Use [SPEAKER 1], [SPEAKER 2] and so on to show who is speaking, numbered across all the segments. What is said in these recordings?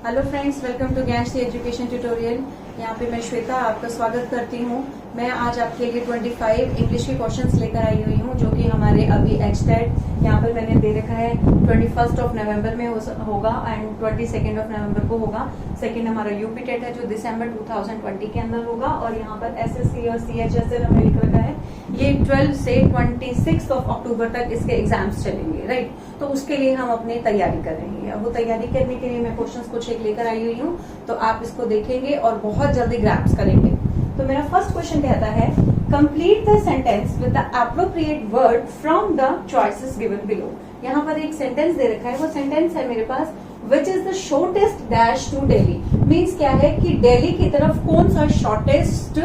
[SPEAKER 1] Hello friends, welcome to Gyanshree education tutorial. यहाँ पे मैं श्वेता आपका स्वागत करती हूँ। मैं आज आपके लिए 25 इंग्लिश के क्वेश्चंस लेकर आई हुई हूँ, जो कि हमारे अभी एचटेट यहाँ पे मैंने दे रखा है 21 नवंबर में होगा एंड 22 नवंबर को होगा। सेकंड हमारा यूपी टेट है जो दिसंबर 2020 के अंदर होगा, और यहाँ पर एसएससी और सीएचएसएल हमने लिख रखा है। ये 12 से 26 अक्टूबर तक इसके एग्जाम्स चलेंगे, राइट। तो उसके लिए हम अपनी तैयारी कर रहे हैं। वो तैयारी करने के लिए मैं क्वेश्चंस कुछ एक लेकर आई हुई हूँ, तो आप इसको देखेंगे और बहुत जल्दी ग्रैप्स करेंगे। तो मेरा फर्स्ट क्वेश्चन कहता है, complete the sentence with the appropriate word from the choices given below. यहाँ पर एक सेंटेंस दे रखा है, वो सेंटेंस है मेरे पास, which is the shortest dash to Delhi. Means क्या है कि दिल्ली की तरफ कौन सा शॉर्टेस्ट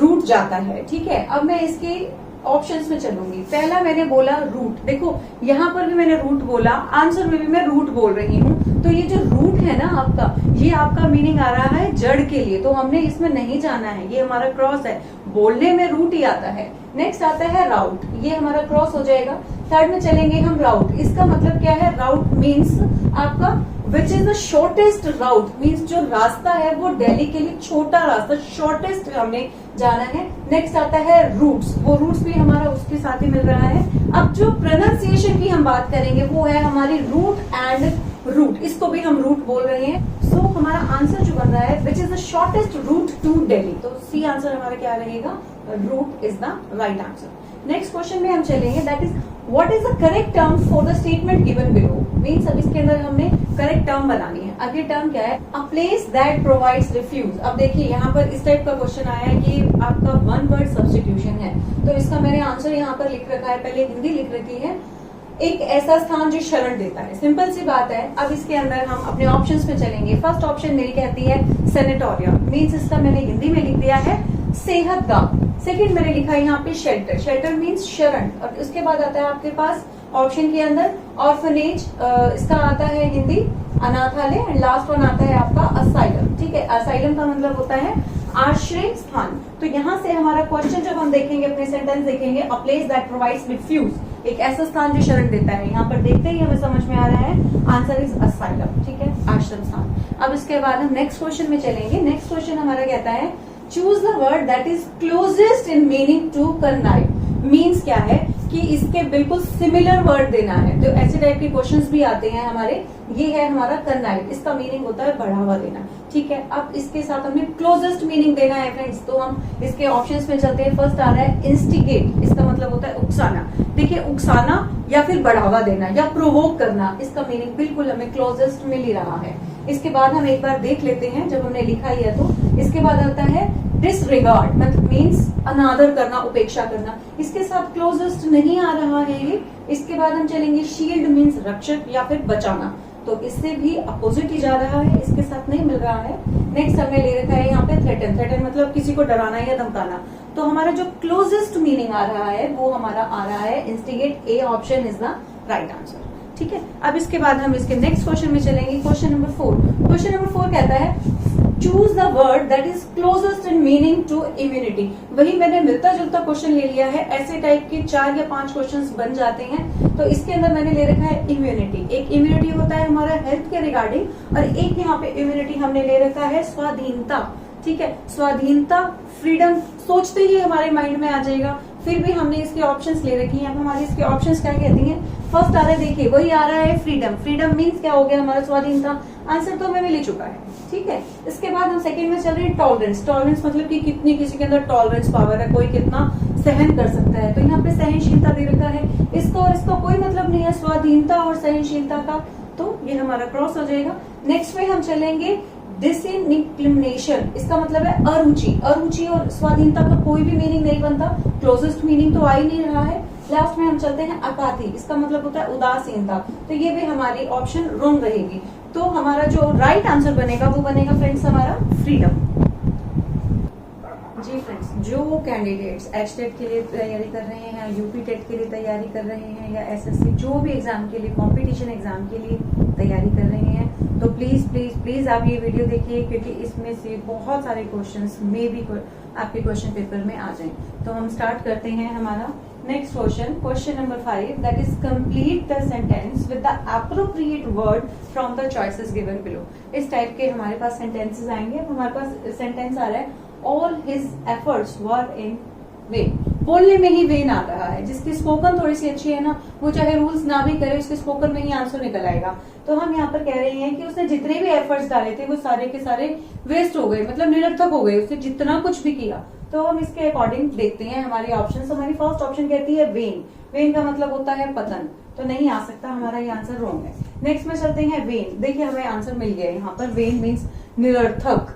[SPEAKER 1] रूट जाता है। ठीक है, अब मैं इसके ऑप्शंस में चलूंगी। पहला मैंने बोला रूट, देखो यहाँ पर भी मैंने रूट बोला, आंसर में भी मैं रूट बोल रही हूँ। तो ये जो रूट है ना आपका, ये आपका मीनिंग आ रहा है जड़ के लिए, तो हमने इसमें नहीं जाना है, ये हमारा क्रॉस है। बोलने में रूट ही आता है। नेक्स्ट आता है राउट, ये हमारा क्रॉस हो जाएगा। थर्ड में चलेंगे हम राउट, इसका मतलब क्या है, राउट मीन्स आपका विच is the shortest route, means जो रास्ता है वो दिल्ली के लिए छोटा रास्ता, शॉर्टेस्ट हमने जाना है। नेक्स्ट आता है रूट्स, वो रूट्स भी हमारा उसके साथ ही मिल रहा है। अब जो प्रोनाउंसिएशन की हम बात करेंगे वो है हमारी रूट एंड रूट, इसको भी हम रूट बोल रहे हैं। सो हमारा आंसर जो बन रहा है which is the shortest route to Delhi, तो सी आंसर हमारा क्या रहेगा, route is the right answer. Next question में हम चलेंगे, that is what is the correct term for the statement given below. Means अब इसके अंदर हमने करेक्ट टर्म बनानी है। अब ये टर्म क्या है, a place that provides refuge. अब देखिए यहाँ पर इस टाइप का क्वेश्चन आया है कि आपका वन वर्ड सब्स्टिट्यूशन है, तो इसका मैंने आंसर यहाँ पर लिख रखा है, पहले हिंदी लिख रखी है, एक ऐसा स्थान जो शरण देता है। सिंपल सी बात है। अब इसके अंदर हम अपने ऑप्शंस में चलेंगे। फर्स्ट ऑप्शन मेरी कहती है सेनेटोरियम, मीन्स इसका मैंने हिंदी में लिख दिया है सेहतगाह। सेकंड मैंने लिखा है यहाँ पे शेल्टर, शेल्टर मीन्स शरण। और उसके बाद आता है आपके पास ऑप्शन के अंदर ऑर्फनेज, इसका आता है हिंदी अनाथालय, एंड लास्ट वन आता है आपका असाइलम। ठीक है, असाइलम का मतलब होता है आश्रय स्थान। तो यहाँ से हमारा क्वेश्चन जब हम देखेंगे, अपने सेंटेंस देखेंगे, a place that provides refuge, एक ऐसा स्थान जो शरण देता है। यहाँ पर देखते ही हमें समझ में आ रहा है आंसर इज असाइलम। ठीक है, आश्रम स्थान। अब इसके बाद हम नेक्स्ट क्वेश्चन में चलेंगे। नेक्स्ट क्वेश्चन हमारा कहता है, choose the word that is closest in meaning to connive. Means क्या है कि इसके बिल्कुल सिमिलर वर्ड देना है। तो ऐसे टाइप के क्वेश्चंस भी आते हैं हमारे। ये है हमारा कन्नाइव, इसका मीनिंग होता है बढ़ावा देना। ठीक है, अब इसके साथ हमें क्लोजेस्ट मीनिंग देना है फ्रेंड्स, तो हम इसके ऑप्शंस में चलते हैं। फर्स्ट आ रहा है इंस्टिगेट, इसका मतलब होता है उकसाना। देखिए, उकसाना या फिर बढ़ावा देना या प्रोवोक करना, इसका मीनिंग बिल्कुल हमें क्लोजेस्ट मिल ही रहा है। इसके बाद हम एक बार देख लेते हैं, जब हमने लिखा ही है तो इसके बाद आता है डिसरिगार्ड, मतलब मीन्स अनादर करना, उपेक्षा करना। इसके साथ क्लोजेस्ट नहीं आ रहा है ये। इसके बाद हम चलेंगे शील्ड, मीन्स रक्षक या फिर बचाना, तो इससे भी अपोजिट ही जा रहा है, इसके साथ नहीं मिल रहा है। नेक्स्ट हमने ले रखा है यहाँ पे थ्रेटन, थ्रेटन मतलब किसी को डराना या धमकाना। तो हमारा जो क्लोजेस्ट मीनिंग आ रहा है वो हमारा आ रहा है instigate. A option is the right answer. ठीक है, अब इसके बाद हम इसके नेक्स्ट क्वेश्चन में चलेंगे। Question number 4। क्वेश्चन नंबर 4 कहता है, choose the word that is closest in meaning to immunity. वही मैंने मिलता जुलता क्वेश्चन ले लिया है। ऐसे टाइप के 4 या 5 क्वेश्चंस बन जाते हैं। तो इसके अंदर मैंने ले रखा है इम्यूनिटी। एक इम्यूनिटी होता है हमारा हेल्थ के रिगार्डिंग, और एक यहाँ पे इम्यूनिटी हमने ले रखा है स्वाधीनता। ठीक है, स्वाधीनता, फ्रीडम, सोचते ही हमारे माइंड में आ जाएगा। फिर भी हमने इसके ऑप्शंस ले रखी हैं। अब हमारी इसके ऑप्शंस क्या कहती हैं, फर्स्ट आ रहा है, देखिए वही आ रहा है फ्रीडम। फ्रीडम मीन्स क्या हो गया हमारा, स्वाधीनता। आंसर तो हमें मिल ही चुका है। ठीक है, इसके बाद हम सेकंड में चल रहे हैं टॉलरेंस। टॉलरेंस मतलब कि कितनी किसी के अंदर टॉलरेंस पावर है, कोई कितना सहन कर सकता है। तो यहाँ पे सहनशीलता दे रखा है। इसका और इसका कोई मतलब नहीं है, स्वाधीनता और सहनशीलता का, तो ये हमारा क्रॉस हो जाएगा। नेक्स्ट में हम चलेंगे डिसइंक्लिनेशन, इसका मतलब है अरुचि। अरुचि और स्वाधीनता का कोई भी मीनिंग नहीं बनता, क्लोजेस्ट मीनिंग तो आ ही नहीं रहा है। लास्ट में हम चलते हैं अपाथी, इसका मतलब होता है उदासीनता। तो ये भी हमारी ऑप्शन रॉन्ग रहेगी। तो हमारा जो राइट आंसर बनेगा वो बनेगा फ्रेंड्स हमारा फ्रीडम। जी फ्रेंड्स, जो कैंडिडेट्स एचटेट के लिए तैयारी कर रहे हैं, यूपी टेट के लिए तैयारी कर रहे हैं, या एसएससी जो भी एग्जाम के लिए, कंपटीशन एग्जाम के लिए तैयारी कर रहे हैं, तो प्लीज प्लीज प्लीज आप ये वीडियो देखिए, क्योंकि इसमें से बहुत सारे क्वेश्चंस में भी आपके क्वेश्चन पेपर में आ जाएं। तो हम स्टार्ट करते हैं हमारा next question number 5, that is complete the sentence with the appropriate word from the choices given below. इस टाइप के हमारे पास सेंटेंसेस आएंगे। अब हमारे पास सेंटेंस आ रहा है all his efforts were in when. बोलने में ही वेन आ रहा है, जिसकी स्पोकन थोड़ी सी अच्छी है ना, वो चाहे रूल्स ना भी करे, उसके स्पोकन में ही आंसर निकल आएगा। तो हम यहाँ पर कह रहे हैं कि उसने जितने भी एफर्ट्स डाले थे वो सारे के सारे वेस्ट हो गए, मतलब निरर्थक हो गए, उसने जितना कुछ भी किया। तो हम इसके अकॉर्डिंग देखते हैं हमारी ऑप्शन। हमारी फर्स्ट ऑप्शन कहती है वेन। वेन का मतलब होता है पतन, तो नहीं आ सकता, हमारा ये आंसर रॉन्ग है। नेक्स्ट में चलते हैं वेन। देखिए हमें आंसर मिल गया है यहाँ पर। वेन मीन्स निरर्थक,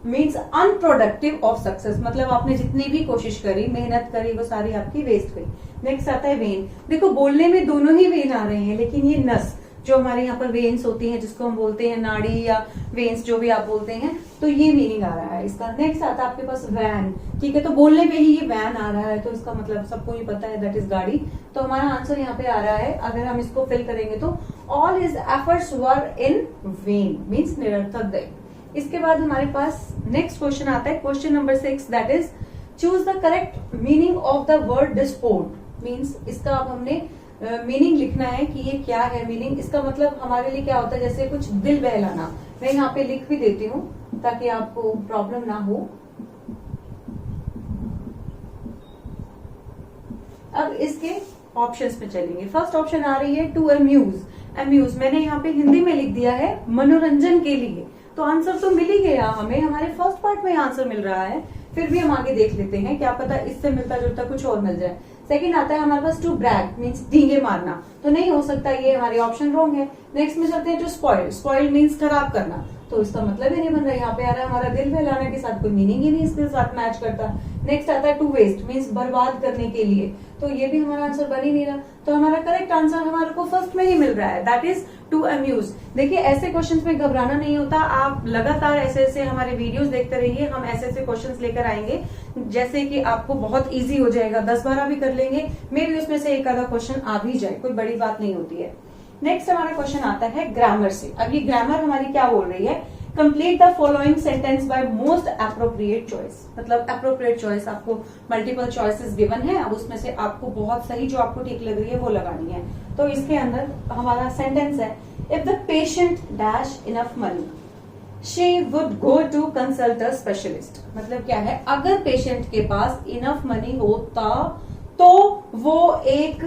[SPEAKER 1] मीन्स अनप्रोडक्टिव ऑफ सक्सेस, मतलब आपने जितनी भी कोशिश करी, मेहनत करी, वो सारी आपकी वेस्ट गई। नेक्स्ट आता है वेन। देखो बोलने में दोनों ही वेन आ रहे हैं, लेकिन ये नस जो हमारे यहाँ पर वेन्स होती हैं, जिसको हम बोलते हैं नाड़ी या वेन्स, जो भी आप बोलते हैं, तो ये मीनिंग आ रहा है इसका। नेक्स्ट आता है आपके पास वैन। ठीक है, तो बोलने पे ही ये वैन आ रहा है, तो इसका मतलब सबको ही पता है, दैट इज गाड़ी। तो हमारा आंसर यहाँ पे आ रहा है, अगर हम इसको फिल करेंगे तो all his efforts were in when, means निरर्थक गए। इसके बाद हमारे पास नेक्स्ट क्वेश्चन आता है, question number 6, that is choose the correct meaning of the word disport. Means इसका अब हमने मीनिंग लिखना है कि ये क्या है मीनिंग। इसका मतलब हमारे लिए क्या होता है, जैसे कुछ दिल बहलाना। मैं यहाँ पे लिख भी देती हूँ ताकि आपको प्रॉब्लम ना हो। अब इसके ऑप्शंस पे चलेंगे। फर्स्ट ऑप्शन आ रही है टू अम्यूज। अम्यूज मैंने यहाँ पे हिंदी में लिख दिया है मनोरंजन के लिए, तो आंसर तो मिल ही गया हमें, हमारे फर्स्ट पार्ट में आंसर मिल रहा है। फिर भी हम आगे देख लेते हैं, क्या पता इससे मिलता जुलता कुछ और मिल जाए। सेकंड आता है हमारे पास टू ब्रैग, मीन्स डींगे मारना, तो नहीं हो सकता, ये हमारी ऑप्शन रॉन्ग है। नेक्स्ट में चलते हैं टू स्पॉइल। स्पॉइल मीन्स खराब करना, तो इसका मतलब ही नहीं बन रहा। यहाँ पे आ रहा है हमारा दिल बहलाने के साथ कोई मीनिंग ही नहीं इसके साथ मैच करता। नेक्स्ट आता है टू वेस्ट, मीन्स बर्बाद करने के लिए, तो ये भी हमारा आंसर बन ही नहीं रहा। तो हमारा करेक्ट आंसर हमारे को फर्स्ट में ही मिल रहा है, दैट इज टू अम्यूज। देखिए ऐसे क्वेश्चंस में घबराना नहीं होता, आप लगातार ऐसे ऐसे हमारे वीडियोस देखते रहिए, हम ऐसे ऐसे क्वेश्चंस लेकर आएंगे जैसे कि आपको बहुत इजी हो जाएगा। 10-12 भी कर लेंगे, मे भी उसमें से एक आधा क्वेश्चन आ भी जाए, कोई बड़ी बात नहीं होती है। नेक्स्ट हमारा क्वेश्चन आता है ग्रामर से। अब ये ग्रामर हमारी क्या बोल रही है, complete the following sentence by most appropriate choice. मतलब अप्रोप्रिएट चॉइस, आपको मल्टीपल चॉइसेस गिवन है, अब उसमें से आपको बहुत सही जो आपको ठीक लग रही है वो लगानी है। तो इसके अंदर हमारा सेंटेंस है, if the patient dash enough money she would go to consult a specialist. मतलब क्या है, अगर पेशेंट के पास इनफ मनी होता तो वो एक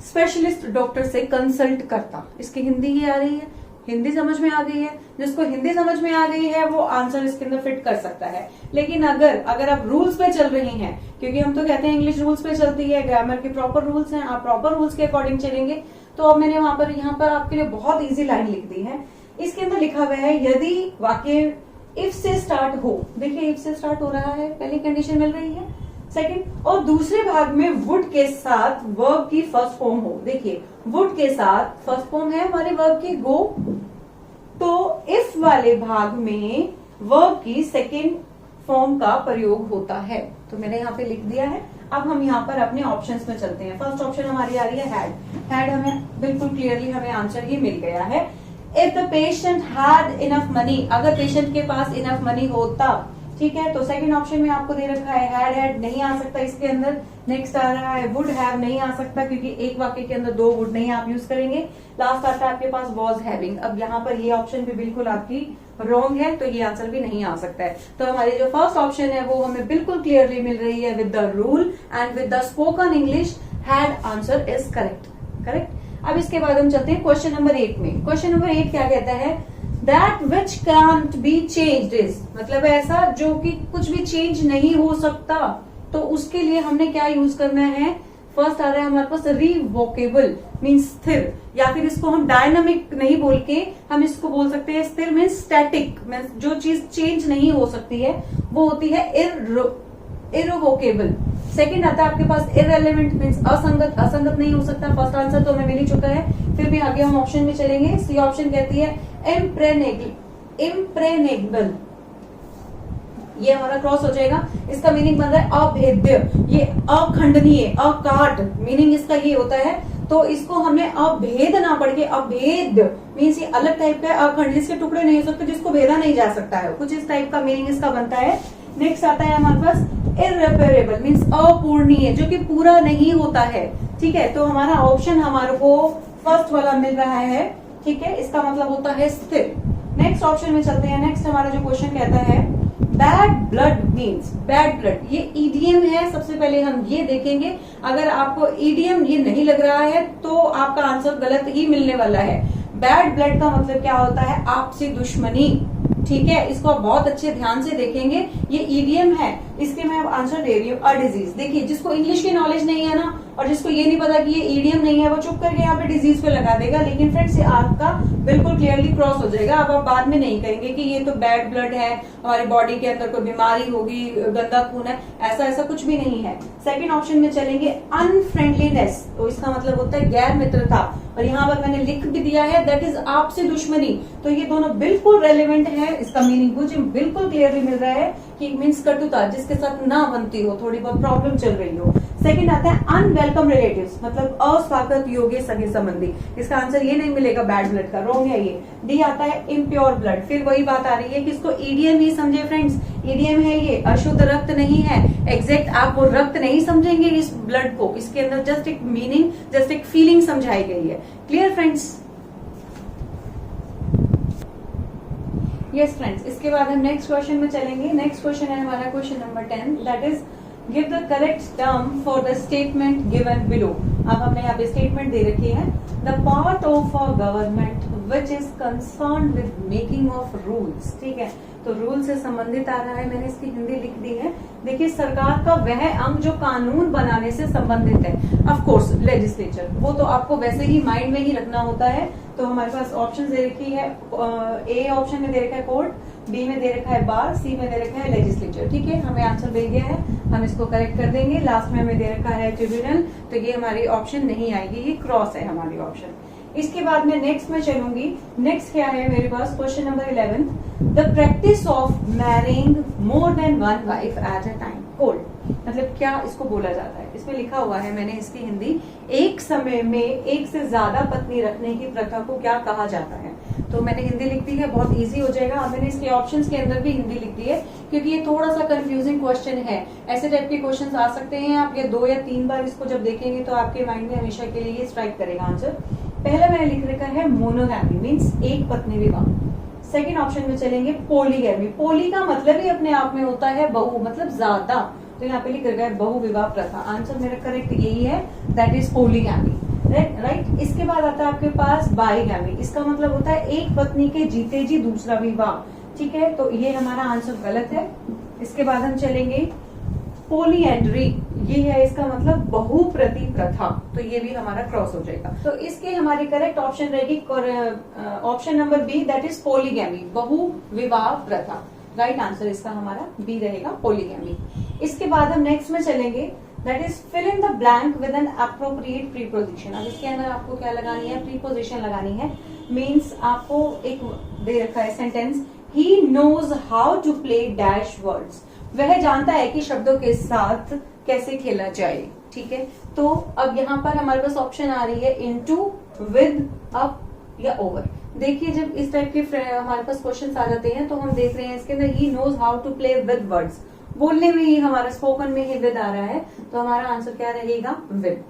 [SPEAKER 1] स्पेशलिस्ट डॉक्टर से कंसल्ट करता। इसकी हिंदी ही आ रही है, हिंदी समझ में आ गई है, जिसको हिंदी समझ में आ गई है वो आंसर इसके अंदर फिट कर सकता है। लेकिन अगर आप रूल्स पे चल रही हैं, क्योंकि हम तो कहते हैं इंग्लिश रूल्स पे चलती है, ग्रामर के प्रॉपर रूल्स हैं, आप प्रॉपर रूल्स के अकॉर्डिंग चलेंगे, तो अब मैंने यहाँ पर आपके लिए बहुत इजी लाइन लिख दी है। इसके अंदर लिखा हुआ है, यदि वाक्य इफ से स्टार्ट हो। देखिए इफ से स्टार्ट हो रहा है, पहली कंडीशन मिल रही है। सेकंड, और दूसरे भाग में वुड के साथ वर्ब की फर्स्ट फॉर्म हो। देखिए वुड के साथ फर्स्ट फॉर्म है हमारे वर्ब की गो, तो इफ वाले भाग में वर्ब की सेकंड फॉर्म का प्रयोग होता है। तो मैंने यहाँ पे लिख दिया है। अब हम यहाँ पर अपने ऑप्शंस में चलते हैं। फर्स्ट ऑप्शन हमारी आ रही है हैड। हमें बिल्कुल क्लियरली हमें आंसर ही मिल गया है। If the patient had enough money, अगर पेशेंट के पास इनफ मनी होता, ठीक है। तो सेकंड ऑप्शन में आपको दे रखा है हैड नहीं आ सकता इसके अंदर। नेक्स्ट आ रहा है वुड हैव नहीं आ सकता, क्योंकि एक वाक्य के अंदर 2 वुड नहीं आप यूज करेंगे। लास्ट आता है आपके पास वॉज हैविंग। अब यहाँ पर ये ऑप्शन भी बिल्कुल आपकी रॉन्ग है, तो ये आंसर भी नहीं आ सकता है। तो हमारी जो फर्स्ट ऑप्शन है वो हमें बिल्कुल क्लियरली मिल रही है, with the rule and with the spoken English, had answer is correct. अब इसके बाद हम चलते हैं क्वेश्चन नंबर 8 में। क्वेश्चन नंबर 8 क्या कहता है, that which can't be changed is, मतलब ऐसा जो कि कुछ भी चेंज नहीं हो सकता, तो उसके लिए हमने क्या यूज करना है। फर्स्ट आ रहा है हमारे पास रिवोकेबल, मीन्स स्थिर, या फिर इसको हम डायनामिक नहीं बोल के हम इसको बोल सकते हैं स्थिर मीन्स स्टैटिक, मीन्स जो चीज चेंज नहीं हो सकती है वो होती है इरवोकेबल। सेकंड आता है आपके पास इररेलेवेंट, मीन्स असंगत नहीं हो सकता। फर्स्ट आंसर तो हमें मिल ही चुका है। फिर भी आगे हम ऑप्शन में चलेंगे। सी ऑप्शन कहती है इम्प्रेनेबल, ये हमारा क्रॉस हो जाएगा। इसका मीनिंग बन रहा है अभेद्य, ये अखंडनीय, अकाट, मीनिंग इसका ये होता है। तो इसको हमने अभेद ना पढ़ के अभेद मीन्स ये अलग टाइप का अखंड, जिसके टुकड़े नहीं हो सकते, जिसको भेदा नहीं जा सकता है, कुछ इस टाइप का मीनिंग इसका बनता है। नेक्स्ट आता है हमारे पास इररिपेरेबल मीन्स अपूर्णीय, जो कि पूरा नहीं होता है। ठीक है, तो हमारा ऑप्शन हमारे को फर्स्ट वाला मिल रहा है। ठीक है, इसका मतलब होता है स्थिर। नेक्स्ट ऑप्शन में चलते हैं। नेक्स्ट हमारा जो क्वेश्चन कहता है bad blood means, bad blood ये ईडीएम है। सबसे पहले हम ये देखेंगे, अगर आपको ईडीएम ये नहीं लग रहा है तो आपका आंसर गलत ही मिलने वाला है। बैड ब्लड का मतलब क्या होता है? आपसी दुश्मनी। ठीक है, इसको आप बहुत अच्छे ध्यान से देखेंगे, ये ईडीएम है। इसके मैं आंसर दे रही हूँ अ डिजीज। देखिए, जिसको इंग्लिश की नॉलेज नहीं है ना, और जिसको ये नहीं पता कि ये ईडीएम नहीं है, वो चुप करके यहाँ पे डिजीज पे लगा देगा। लेकिन फ्रेंड्स, ये आपका बिल्कुल क्लियरली क्रॉस हो जाएगा। अब आप बाद में नहीं कहेंगे कि ये तो बैड ब्लड है, हमारी बॉडी के अंदर कोई बीमारी होगी, गंदा खून है, ऐसा ऐसा कुछ भी नहीं है। सेकंड ऑप्शन में चलेंगे अनफ्रेंडलीनेस, तो इसका मतलब होता है गैर मित्रता, और यहाँ पर मैंने लिख भी दिया है दैट इज आपसी दुश्मनी। तो ये दोनों बिल्कुल रेलिवेंट है। इसका मीनिंग मुझे बिल्कुल क्लियरली मिल रहा है कि मीन्स कटुता, जिसके साथ ना बनती हो, थोड़ी बहुत प्रॉब्लम चल रही हो। सेकंड आता है अनवेलकम रिलेटिव्स, मतलब अस्वागत योग्य सगे संबंधी। इसका आंसर ये नहीं मिलेगा, बैड ब्लड का, रॉन्ग है ये। डी आता है इम्प्योर ब्लड। फिर वही बात आ रही है कि इसको ईडीएम ही समझे फ्रेंड्स, ईडीएम है ये, अशुद्ध रक्त नहीं है। एग्जैक्ट आप वो रक्त नहीं समझेंगे इस ब्लड को, इसके अंदर जस्ट एक मीनिंग, जस्ट एक फीलिंग समझाई गई है। Clear friends? यस फ्रेंड्स, इसके बाद हम नेक्स्ट क्वेश्चन में चलेंगे। नेक्स्ट क्वेश्चन है हमारा question number 10, that is give the correct term for the statement given below. अब हमने यहाँ पे स्टेटमेंट दे रखी है, the part of a government which is concern with making of rules. ठीक है, तो रूल से संबंधित आ रहा है, मैंने इसकी हिंदी लिख दी है। देखिए, सरकार का वह अंग जो कानून बनाने से संबंधित है, ऑफ कोर्स लेजिस्लेचर, वो तो आपको वैसे ही माइंड में ही रखना होता है। तो हमारे पास ऑप्शन दे रखी है, ए ऑप्शन में दे रखा है कोर्ट, बी में दे रखा है बार, सी में दे रखा है लेजिस्लेचर। ठीक है, हमें आंसर मिल गया है, हम इसको करेक्ट कर देंगे। लास्ट में हमें दे रखा है ट्रिब्यूनल, तो ये हमारी ऑप्शन नहीं आएगी, ये क्रॉस है हमारी ऑप्शन। इसके बाद में नेक्स्ट में चलूंगी। नेक्स्ट क्या है मेरे पास, question number 11, the practice of marrying more than one wife at a time called, मतलब क्या इसको बोला जाता है? इसमें लिखा हुआ है, मैंने इसकी हिंदी, एक समय में एक से ज्यादा पत्नी रखने की प्रथा को क्या कहा जाता है? तो मैंने हिंदी लिख दी है, बहुत इजी हो जाएगा। अब मैंने इसके ऑप्शंस के अंदर भी हिंदी लिख दी है, क्योंकि ये थोड़ा सा कंफ्यूजिंग क्वेश्चन है। ऐसे टाइप के क्वेश्चंस आ सकते हैं, आप ये 2 या 3 बार इसको जब देखेंगे तो आपके माइंड में हमेशा के लिए स्ट्राइक करेगा आंसर। पहला मैंने लिख रखा है मोनोगैमी मीन्स एक पत्नी विवाह। सेकेंड ऑप्शन में चलेंगे पोलीगैमी। पोली का मतलब ही अपने आप में होता है बहु, मतलब ज्यादा, तो यहाँ पे लिख रखा है बहु विवाह प्रथा। आंसर मेरा करेक्ट यही है, दैट इज पोलीगैमी। राइट। इसके बाद आता है आपके पास बाईगैमी, इसका मतलब होता है एक पत्नी के जीते जी दूसरा विवाह। ठीक है, तो ये हमारा आंसर गलत है। इसके बाद हम चलेंगे पोलीएंड्री, ये है इसका मतलब बहुप्रति प्रथा, तो ये भी हमारा क्रॉस हो जाएगा। तो इसके हमारी करेक्ट ऑप्शन रहेगी option number B, that is polygamy, बहु विवाह प्रथा। राइट आंसर इसका हमारा बी रहेगा, पोलीगैमी। इसके बाद हम नेक्स्ट में चलेंगे, that is fill in the blank with an appropriate preposition. अब इसके अंदर आपको क्या लगानी है? प्रीपोजिशन लगानी है। मीन्स आपको एक दे रखा है sentence, he knows how to play dash words, वह जानता है कि शब्दों के साथ कैसे खेला जाए। ठीक है, तो अब यहाँ पर हमारे पास ऑप्शन आ रही है इनटू, विद, अप या ओवर। देखिए, जब इस टाइप के हमारे पास क्वेश्चंस आ जाते हैं तो हम देख रहे हैं इसके अंदर he knows how to play with words, बोलने में ही हमारा स्पोकन में ही विद आ रहा है, तो हमारा आंसर क्या रहेगा? विद।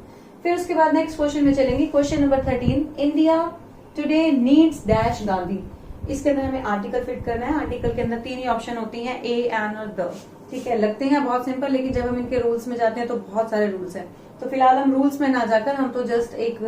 [SPEAKER 1] फिर उसके बाद नेक्स्ट क्वेश्चन में चलेंगे, question number 13, India today needs dash Gandhi. इसके अंदर हमें आर्टिकल फिट करना है। आर्टिकल के अंदर 3 ही ऑप्शन होती हैं, ए, एन और द। ठीक है, लगते हैं बहुत सिंपल, लेकिन जब हम इनके रूल्स में जाते हैं तो बहुत सारे रूल्स हैं। तो फिलहाल हम रूल्स में ना जाकर हम तो जस्ट एक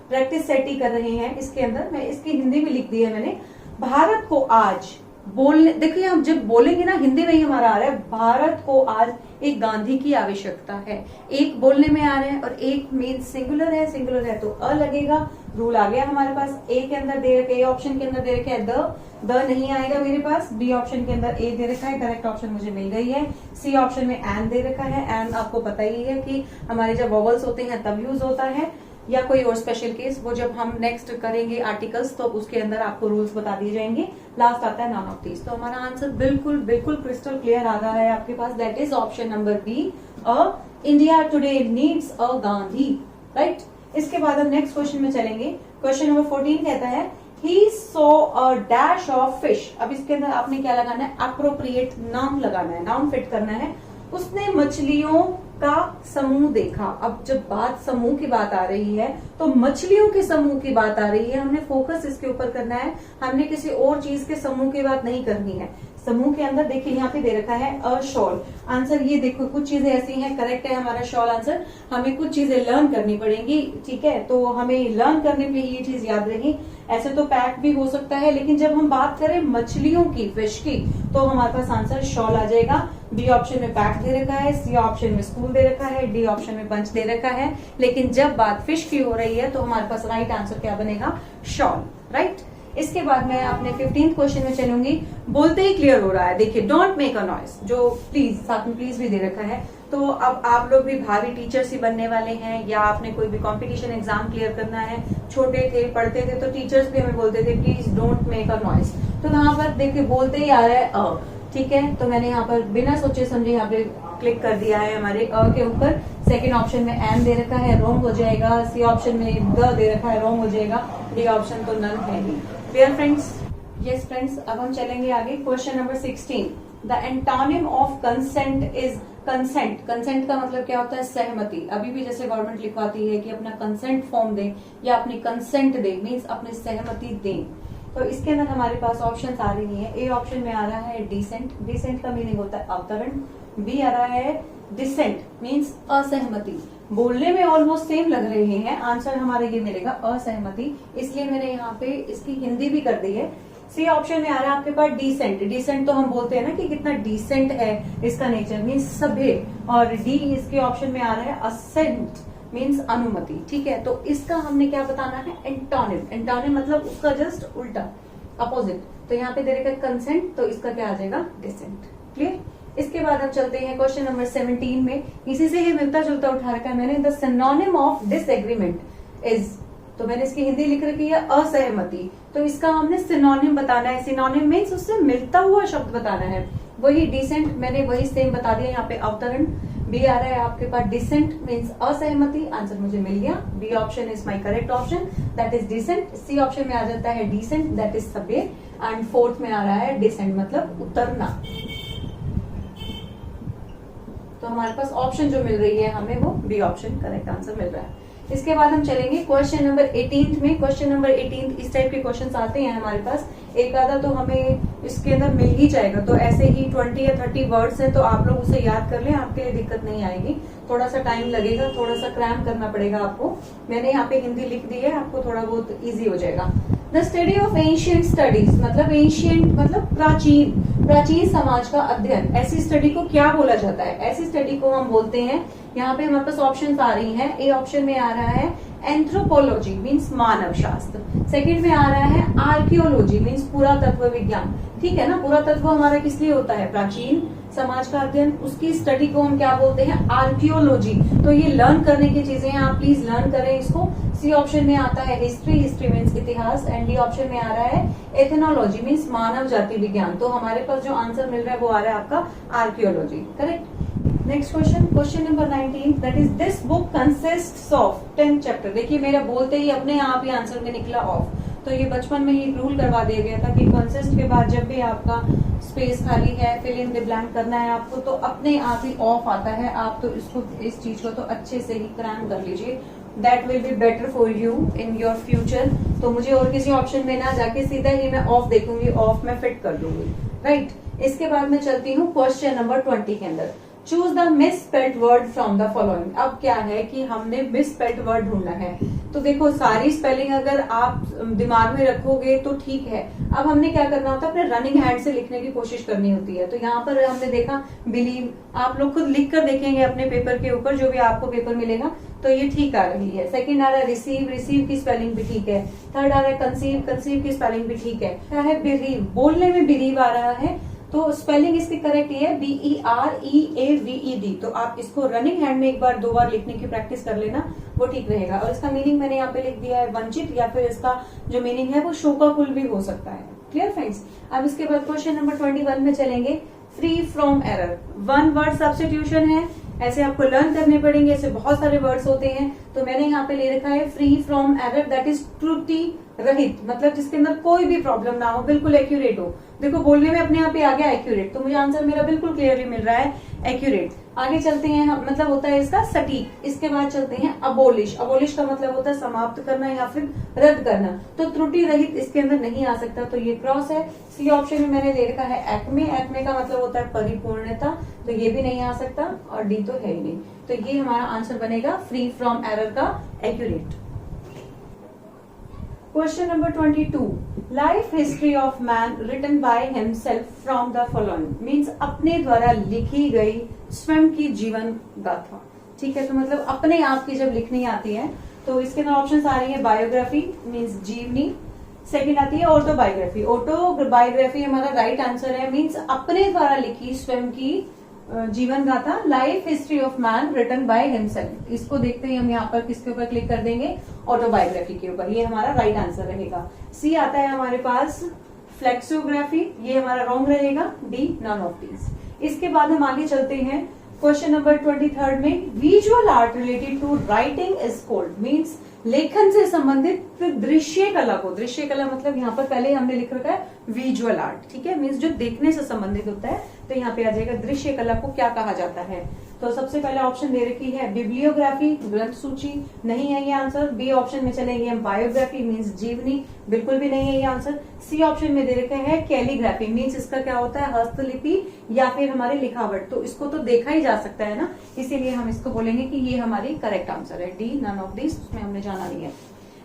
[SPEAKER 1] प्रैक्टिस सेट ही कर रहे हैं। इसके अंदर मैं इसकी हिंदी में लिख दी है मैंने, भारत को आज बोलने, देखिए हम जब बोलेंगे ना, हिंदी में ही हमारा आ रहा है, भारत को आज एक गांधी की आवश्यकता है। एक बोलने में आ रहे हैं और एक मीन सिंगुलर है, सिंगुलर है तो अ लगेगा। रूल आ गया हमारे पास। ए के अंदर दे रखे, ए ऑप्शन के अंदर दे रखे है द नहीं आएगा मेरे पास। बी ऑप्शन के अंदर ए दे रखा है, करेक्ट ऑप्शन मुझे मिल गई है। सी ऑप्शन में एन दे रखा है। एन आपको पता ही है कि हमारे जब वॉवल्स होते हैं तब यूज होता है, या कोई और स्पेशल केस, वो जब हम नेक्स्ट करेंगे आर्टिकल्स तो उसके अंदर आपको रूल्स बता दिए जाएंगे। लास्ट आता है नॉन ऑफ दीज। तो हमारा आंसर बिल्कुल बिल्कुल क्रिस्टल क्लियर आ रहा है आपके पास, that is option number B, a India today needs a Gandhi. Right. इसके बाद हम नेक्स्ट क्वेश्चन में चलेंगे। क्वेश्चन नंबर 14 कहता है, he saw a dash of fish. अब इसके अंदर आपने क्या लगाना है? अप्रोप्रिएट नाउन लगाना है, नाउन फिट करना है। उसने मछलियों का समूह देखा। अब जब बात समूह की बात आ रही है तो मछलियों के समूह की बात आ रही है, हमने फोकस इसके ऊपर करना है, हमने किसी और चीज के समूह की बात नहीं करनी है। समूह के अंदर देखिए यहाँ पे दे रखा है अ शॉल। आंसर ये देखो, कुछ चीजें ऐसी हैं, करेक्ट है हमारा शॉल आंसर। हमें कुछ चीजें लर्न करनी पड़ेंगी, ठीक है, तो हमें लर्न करने पे ये चीज याद रही। ऐसे तो पैक भी हो सकता है, लेकिन जब हम बात करें मछलियों की, फिश की, तो हमारे पास आंसर शॉल आ जाएगा। बी ऑप्शन में पैक दे रखा है, सी ऑप्शन में स्कूल दे रखा है, डी ऑप्शन में बंच दे रखा है, लेकिन जब बात फिश की हो रही है तो हमारे पास राइट आंसर क्या बनेगा, शॉल, राइट। इसके बाद मैं अपने 15th क्वेश्चन में चलूंगी। बोलते ही क्लियर हो रहा है, देखिए डोंट मेक अ नॉइज, जो प्लीज, साथ में प्लीज भी दे रखा है। तो अब आप लोग भी भावी टीचर्स ही बनने वाले हैं, या आपने कोई भी कंपटीशन एग्जाम क्लियर करना है, छोटे थे पढ़ते थे तो टीचर्स भी हमें बोलते थे please don't make a noise. तो यहाँ पर देखिए बोलते ही आ रहा है अ, ठीक है, तो मैंने यहाँ पर बिना सोचे समझे यहाँ पे क्लिक कर दिया है हमारे अ के ऊपर। सेकंड ऑप्शन में एम दे रखा है, रॉन्ग हो जाएगा। सी ऑप्शन में द दे रखा है, रॉन्ग हो जाएगा। डी ऑप्शन तो नन है ही। Clear friends? यस फ्रेंड्स, अब हम चलेंगे आगे। Question number 16, the antonym of consent is consent. Consent का मतलब क्या होता है, सहमति। अभी भी जैसे गवर्नमेंट लिखवाती है कि अपना कंसेंट फॉर्म दें या अपनी कंसेंट दें, मीन्स अपनी सहमति दें। तो इसके अंदर हमारे पास ऑप्शंस आ रही हैं। ए ऑप्शन में आ रहा है डिसेंट, डिसेंट का मीनिंग होता है अवतरण। बी आ रहा है डिसेंट, मीन्स असहमति। बोलने में ऑलमोस्ट सेम लग रहे हैं, आंसर हमारा ये मिलेगा असहमति, इसलिए मैंने यहाँ पे इसकी हिंदी भी कर दी है। सी ऑप्शन में आ रहा है आपके पास डिसेंट। डिसेंट तो हम बोलते हैं ना कि कितना डिसेंट है इसका नेचर, मीन्स सभ्य। और डी इसके ऑप्शन में आ रहा है असेंट, मीन्स अनुमति, ठीक है। तो इसका हमने क्या बताना है, एंटोनिम। एंटोनिम मतलब उसका जस्ट उल्टा, अपोजिट। तो यहाँ पे दे रखा है कंसेंट, तो इसका क्या आ जाएगा, डिसेंट। क्लियर? इसके बाद हम चलते हैं क्वेश्चन नंबर 17 में। इसी से ही मिलता जुलता उठा रखा है मैंने, the synonym of disagreement is. तो मैंने इसकी हिंदी लिख रखी है असहमति, तो इसका हमने सिनोनिम बताना है। सिनोनिम मीन्स उससे मिलता हुआ शब्द बताना है। वही डिसेंट, मैंने वही सेम बता दिया यहाँ पे, अवतरण। बी आ रहा है आपके पास डिसेंट मीन्स असहमति, आंसर मुझे मिल गया। B option is my correct option, that is dissent. C option में आ जाता है डिसेंट, दैट इज सभ्य। एंड फोर्थ में आ रहा है डिसेंट, मतलब उतरना। तो हमारे पास ऑप्शन जो मिल रही है हमें, वो बी ऑप्शन करेक्ट आंसर मिल रहा है। इसके बाद हम चलेंगे क्वेश्चन नंबर 18 में। क्वेश्चन नंबर 18 इस टाइप के क्वेश्चंस आते हैं हमारे पास, एक आधा तो हमें इसके अंदर मिल ही जाएगा। तो ऐसे ही 20 या 30 वर्ड्स हैं, तो आप लोग उसे याद कर लें, आपके लिए दिक्कत नहीं आएगी। थोड़ा सा टाइम लगेगा, थोड़ा सा क्रैम करना पड़ेगा आपको। मैंने यहाँ पे हिंदी लिख दी है, आपको थोड़ा बहुत इजी हो जाएगा। The study of ancient studies, मतलब एंशियंट मतलब प्राचीन, प्राचीन समाज का अध्ययन। ऐसी स्टडी को क्या बोला जाता है, ऐसी स्टडी को हम बोलते हैं, यहाँ पे हमारे पास ऑप्शंस आ रही हैं। ए ऑप्शन में आ रहा है एंथ्रोपोलॉजी मीन्स मानव शास्त्र। सेकंड में आ रहा है आर्कियोलॉजी मीन्स पुरातत्व विज्ञान, ठीक है ना। पुरातत्व हमारा किस लिए होता है, प्राचीन समाज का अध्ययन, उसकी स्टडी को हम क्या बोलते हैं, आर्कियोलॉजी। तो ये लर्न करने की चीजें हैं, आप प्लीज लर्न करें इसको। सी ऑप्शन में आता है हिस्ट्री, हिस्ट्री मीन्स इतिहास। एंड डी ऑप्शन में आ रहा है एथनोलॉजी मीन्स मानव जाति विज्ञान। तो हमारे पास जो आंसर मिल रहा है वो आ रहा है आपका archaeology, correct. Next question, question number 19, that is this book consists of 10 chapter. देखिए मेरा बोलते ही अपने आप ही आंसर में निकला ऑफ। तो ये बचपन में ही रूल करवा दिया गया था कि कंसिस्ट के बाद जब भी आपका स्पेस खाली है, फिल इन द ब्लैंक करना है आपको, तो अपने आप ही ऑफ आता है। आप तो इसको, इस चीज को तो अच्छे से ही क्रैम कर लीजिए, that will be better for you in your future. तो मुझे और किसी ऑप्शन में ना जाके सीधा ही मैं ऑफ देखूंगी, ऑफ में फिट कर दूंगी, राइट। इसके बाद मैं चलती हूँ क्वेश्चन नंबर 20 के अंदर। Choose the misspelled word from the following. अब क्या है कि हमने मिसस्पेल्ड वर्ड ढूंढना है। तो देखो सारी स्पेलिंग अगर आप दिमाग में रखोगे तो ठीक है। अब हमने क्या करना होता है, अपने रनिंग हैंड से लिखने की कोशिश करनी होती है। तो यहाँ पर हमने देखा बिलीव, आप लोग खुद लिख कर देखेंगे अपने पेपर के ऊपर, जो भी आपको पेपर मिलेगा, तो ये ठीक आ रही है। सेकंड आ रहा है रिसीव, रिसीव की स्पेलिंग भी ठीक है। थर्ड आ रहा है कंसीव, कंसीव की स्पेलिंग भी ठीक है। क्या है बिलीव, बोलने में बिलीव आ रहा है, तो स्पेलिंग इसकी करेक्ट है BEREAVED। तो आप इसको रनिंग हैंड में एक बार 2 बार लिखने की प्रैक्टिस कर लेना, वो ठीक रहेगा। और इसका मीनिंग मैंने यहाँ पे लिख दिया है वंचित, या फिर इसका जो मीनिंग है वो शोकाकुल भी हो सकता है। Clear friends? अब इसके बाद क्वेश्चन नंबर 21 में चलेंगे। Free from error, 1 word substitution है, ऐसे आपको लर्न करने पड़ेंगे। ऐसे बहुत सारे वर्ड्स होते हैं, तो मैंने यहाँ पे ले रखा है free from error, that is त्रुटि रहित, मतलब जिसके अंदर कोई भी प्रॉब्लम ना हो, बिल्कुल एक्यूरेट हो। देखो बोलने में अपने आप ही आ गया एक्यूरेट, तो मुझे आंसर मेरा बिल्कुल क्लियरली मिल रहा है एक्यूरेट। आगे चलते हैं, मतलब होता है इसका सटीक। इसके बाद चलते हैं अबोलिश। अबोलिश का मतलब होता है समाप्त करना या फिर रद्द करना, तो त्रुटि रहित इसके अंदर नहीं आ सकता, तो ये क्रॉस है। सी ऑप्शन में मैंने ले रखा है एक्मे। एक्मे का मतलब होता है परिपूर्णता, तो ये भी नहीं आ सकता, और डी तो है ही नहीं, तो ये हमारा आंसर बनेगा फ्री फ्रॉम एरर का accurate. Question number 22, life history of man written by himself from the following, means अपने द्वारा लिखी गई स्वयं की जीवन गाथा। ठीक है, तो मतलब अपने आप की जब लिखनी आती है तो इसके अंदर ऑप्शन आ रही है बायोग्राफी मीन्स जीवनी, सेकंड आती है ऑटोबायोग्राफी। ऑटोबायोग्राफी हमारा राइट आंसर है, मीन्स अपने द्वारा लिखी स्वयं की जीवन गाथा, life history of man written by himself. इसको देखते ही हम यहाँ पर किसके ऊपर क्लिक कर देंगे, ऑटोबायोग्राफी के ऊपर, ये हमारा राइट आंसर रहेगा। सी आता है हमारे पास फ्लेक्सोग्राफी, ये हमारा रॉन्ग रहेगा, डी नन ऑफ दीज। इसके बाद हम आगे चलते हैं क्वेश्चन नंबर 23 में, visual art related to writing is called, means लेखन से संबंधित दृश्य कला को, दृश्य कला मतलब यहाँ पर पहले हमने लिख रखा है विजुअल आर्ट, ठीक है, मीन्स जो देखने से संबंधित होता है, तो यहाँ पे आ जाएगा दृश्य कला को क्या कहा जाता है। तो सबसे पहले ऑप्शन दे रखी है बिब्लियोग्राफी, ग्रंथ सूची, नहीं है ये आंसर। बी ऑप्शन में चलेंगे हम बायोग्राफी मीन्स जीवनी, बिल्कुल भी नहीं है ये आंसर। सी ऑप्शन में दे रखे हैं कैलीग्राफी, मीन्स इसका क्या होता है हस्तलिपि या फिर हमारे लिखावट, तो इसको तो देखा ही जा सकता है ना, इसीलिए हम इसको बोलेंगे कि ये हमारी करेक्ट आंसर है, डी नन ऑफ दिस, उसमें हमने जाना नहीं है।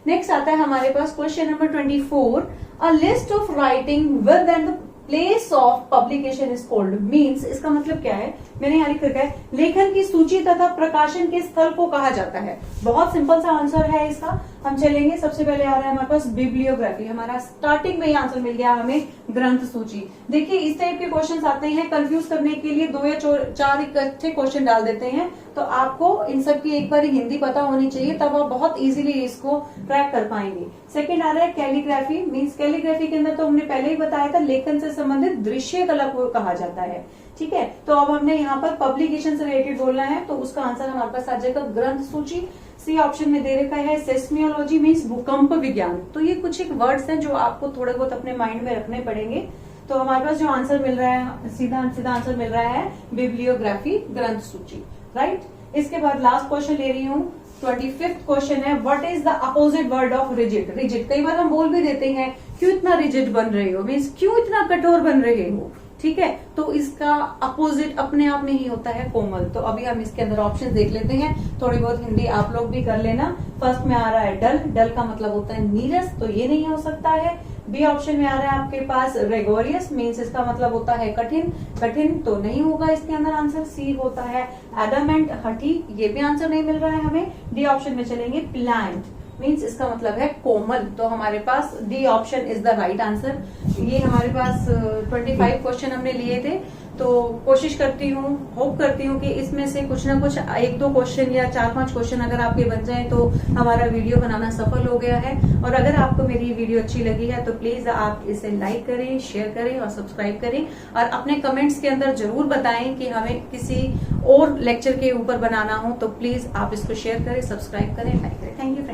[SPEAKER 1] नेक्स्ट आता है हमारे पास question number 24, a list of writing with and the place of publication is called, means इसका मतलब क्या है, मैंने यहाँ लिख रखा है लेखन की सूची तथा प्रकाशन के स्थल को कहा जाता है। बहुत सिंपल सा आंसर है इसका, हम चलेंगे, सबसे पहले आ रहा है हमारे पास बिब्लियोग्राफी, हमारा स्टार्टिंग में ही आंसर मिल गया हमें ग्रंथ सूची। देखिए इस टाइप के क्वेश्चंस आते हैं, कंफ्यूज करने के लिए 2 या 4 इकट्ठे क्वेश्चन डाल देते हैं, तो आपको इन सब की एक बार हिंदी पता होनी चाहिए, तब आप बहुत इजीली इसको ट्रैक कर पाएंगे। सेकंड आ रहा है कैलीग्राफी, मीन्स कैलीग्राफी के अंदर तो हमने पहले ही बताया था लेखन से संबंधित दृश्य कला को कहा जाता है, ठीक है। तो अब हमने यहाँ पर पब्लिकेशन से रिलेटेड बोलना है, तो उसका आंसर हमारे पास आ जाएगा ग्रंथ सूची। सी ऑप्शन में दे रखा है सेस्मियोलॉजी मीन्स भूकंप विज्ञान, तो ये कुछ एक वर्ड्स हैं जो आपको थोड़े बहुत अपने माइंड में रखने पड़ेंगे। तो हमारे पास जो आंसर मिल रहा है, सीधा आंसर मिल रहा है बिब्लियोग्राफी, ग्रंथ सूची, राइट। इसके बाद लास्ट क्वेश्चन ले रही हूँ, 25th क्वेश्चन है, what is the opposite word of rigid. Rigid कई बार हम बोल भी देते हैं, क्यों इतना रिजिड बन रहे हो, मीन्स क्यों इतना कठोर बन रहे हो, ठीक है, तो इसका अपोजिट अपने आप में ही होता है कोमल। तो अभी हम इसके अंदर ऑप्शन देख लेते हैं, थोड़ी बहुत हिंदी आप लोग भी कर लेना। फर्स्ट में आ रहा है डल, डल का मतलब होता है नीरस, तो ये नहीं हो सकता है। बी ऑप्शन में आ रहा है आपके पास रेगोरियस, मीन्स इसका मतलब होता है कठिन, कठिन तो नहीं होगा इसके अंदर आंसर। सी होता है एडमेंट, हठी, ये भी आंसर नहीं मिल रहा है हमें। डी ऑप्शन में चलेंगे प्लांट, मीन्स इसका मतलब है कोमल, तो हमारे पास D option is the right answer. ये हमारे पास 25 क्वेश्चन हमने लिए थे, तो कोशिश करती हूँ, होप करती हूँ कि इसमें से कुछ ना कुछ 1-2 क्वेश्चन या 4-5 क्वेश्चन अगर आपके बन जाए तो हमारा वीडियो बनाना सफल हो गया है। और अगर आपको मेरी वीडियो अच्छी लगी है तो प्लीज आप इसे लाइक करें, शेयर करें और सब्सक्राइब करें, और अपने कमेंट्स के अंदर जरूर बताएं कि हमें किसी और लेक्चर के ऊपर बनाना हो, तो प्लीज आप इसको शेयर करें, सब्सक्राइब करें, लाइक करें। Thank you friends.